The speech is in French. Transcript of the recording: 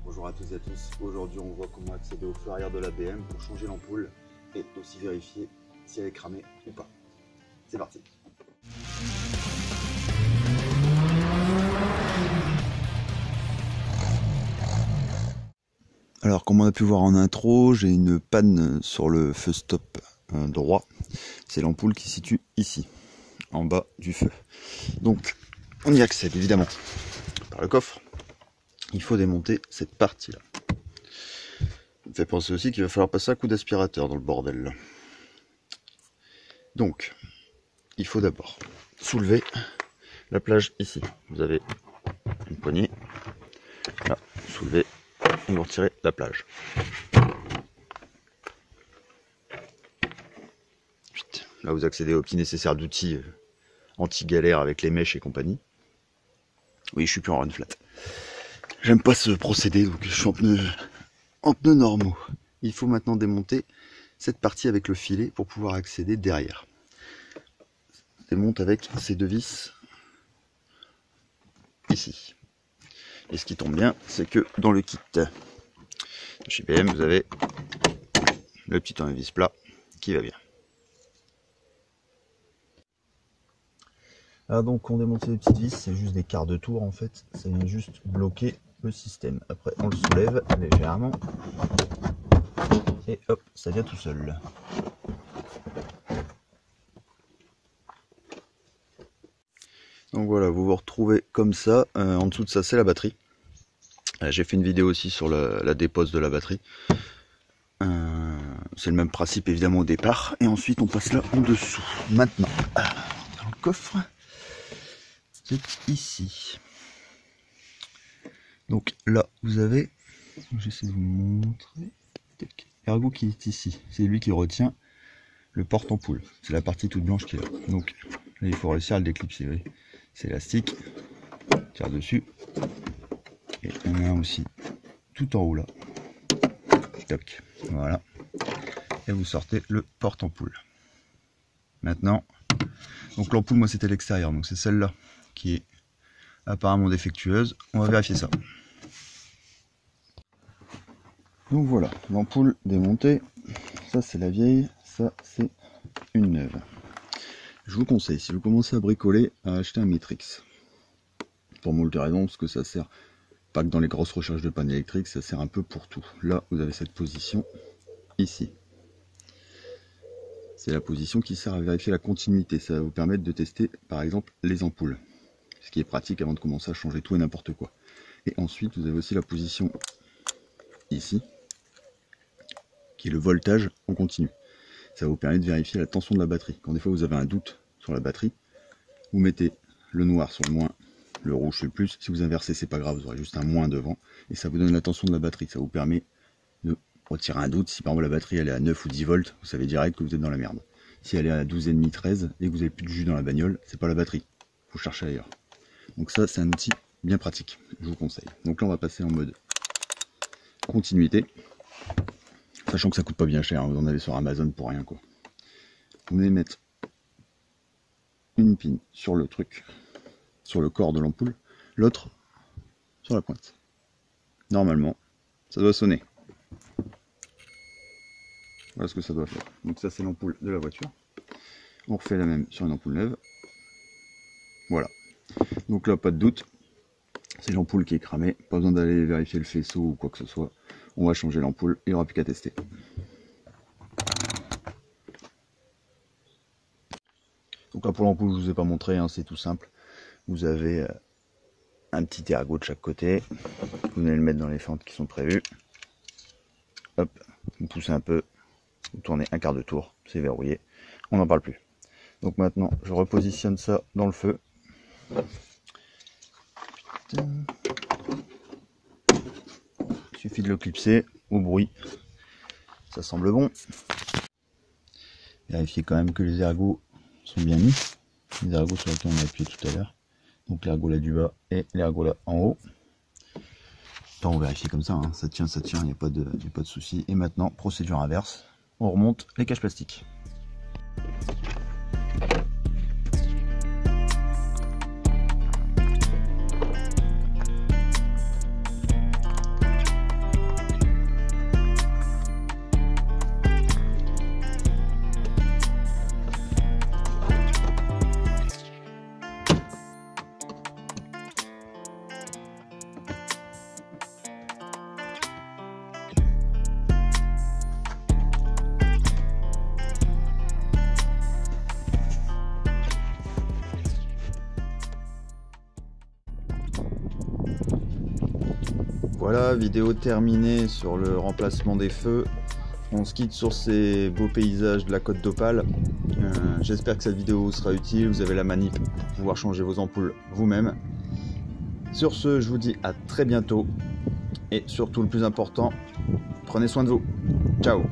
Bonjour à tous et à tous, aujourd'hui on voit comment accéder au feu arrière de la BM pour changer l'ampoule et aussi vérifier si elle est cramée ou pas. C'est parti. Alors comme on a pu voir en intro, j'ai une panne sur le feu stop droit. C'est l'ampoule qui se situe ici, en bas du feu. Donc on y accède évidemment par le coffre. Il faut démonter cette partie-là. Ça me fait penser aussi qu'il va falloir passer un coup d'aspirateur dans le bordel là. Donc, il faut d'abord soulever la plage ici. Vous avez une poignée. Là, vous soulevez et vous retirez la plage. Ensuite, là, vous accédez au petit nécessaire d'outils anti-galère avec les mèches et compagnie. Oui, je suis plus en run flat. J'aime pas ce procédé, donc je suis en pneus normaux. Il faut maintenant démonter cette partie avec le filet pour pouvoir accéder derrière. Je démonte avec ces deux vis ici. Et ce qui tombe bien, c'est que dans le kit chez BM, vous avez le petit tournevis plat qui va bien. Alors donc on démonte les petites vis, c'est juste des quarts de tour en fait, ça vient juste bloquer le système. Après on le soulève légèrement et hop, ça vient tout seul. Donc voilà, vous vous retrouvez comme ça. En dessous de ça, c'est la batterie. J'ai fait une vidéo aussi sur la dépose de la batterie. C'est le même principe évidemment au départ. Et ensuite, on passe là en dessous. Maintenant, dans le coffre, c'est ici. Donc là, vous avez, j'essaie de vous montrer, l'ergot qui est ici. C'est lui qui retient le porte-ampoule. C'est la partie toute blanche qui est là. Donc là, il faut réussir à le déclipser. Vous voyez. C'est élastique, tire dessus, et on a un aussi tout en haut là, toc, voilà, et vous sortez le porte-ampoule. Maintenant, donc l'ampoule, moi c'était l'extérieur, donc c'est celle-là qui est apparemment défectueuse, on va vérifier ça. Donc voilà, l'ampoule démontée, ça c'est la vieille, ça c'est une neuve. Je vous conseille, si vous commencez à bricoler, à acheter un Matrix. Pour moult raisons, parce que ça sert pas que dans les grosses recherches de panne électrique, ça sert un peu pour tout. Là, vous avez cette position ici. C'est la position qui sert à vérifier la continuité. Ça va vous permettre de tester, par exemple, les ampoules. Ce qui est pratique avant de commencer à changer tout et n'importe quoi. Et ensuite, vous avez aussi la position ici, qui est le voltage en continu. Ça vous permet de vérifier la tension de la batterie. Quand des fois vous avez un doute sur la batterie, vous mettez le noir sur le moins, le rouge sur le plus. Si vous inversez, c'est pas grave, vous aurez juste un moins devant. Et ça vous donne la tension de la batterie. Ça vous permet de retirer un doute. Si par exemple la batterie elle est à 9 ou 10 volts, vous savez direct que vous êtes dans la merde. Si elle est à 12,5, 13 et que vous n'avez plus de jus dans la bagnole, c'est pas la batterie. Il faut chercher ailleurs. Donc ça, c'est un outil bien pratique. Je vous conseille. Donc là, on va passer en mode continuité. Sachant que ça coûte pas bien cher, hein, vous en avez sur Amazon pour rien quoi. Vous allez mettre une pin sur le truc, sur le corps de l'ampoule, l'autre sur la pointe. Normalement, ça doit sonner. Voilà ce que ça doit faire. Donc ça c'est l'ampoule de la voiture. On refait la même sur une ampoule neuve. Voilà. Donc là, pas de doute, c'est l'ampoule qui est cramée. Pas besoin d'aller vérifier le faisceau ou quoi que ce soit. On va changer l'ampoule et il n'y aura plus qu'à tester. Donc là pour l'ampoule, je ne vous ai pas montré, hein, c'est tout simple. Vous avez un petit ergot de chaque côté. Vous allez le mettre dans les fentes qui sont prévues. Hop, vous poussez un peu, vous tournez un quart de tour, c'est verrouillé. On n'en parle plus. Donc maintenant, je repositionne ça dans le feu. Putain. Il suffit de le clipser au bruit, ça semble bon. Vérifiez quand même que les ergots sont bien mis, les ergots sur lesquels on a appuyé tout à l'heure. Donc l'ergot là du bas et l'ergot là en haut. Tant on vérifie comme ça, hein. Ça tient, il n'y a pas de souci. Et maintenant, procédure inverse, on remonte les caches plastiques. Voilà, vidéo terminée sur le remplacement des feux. On se quitte sur ces beaux paysages de la Côte d'Opale. J'espère que cette vidéo vous sera utile. Vous avez la manip pour pouvoir changer vos ampoules vous-même. Sur ce, je vous dis à très bientôt. Et surtout, le plus important, prenez soin de vous. Ciao!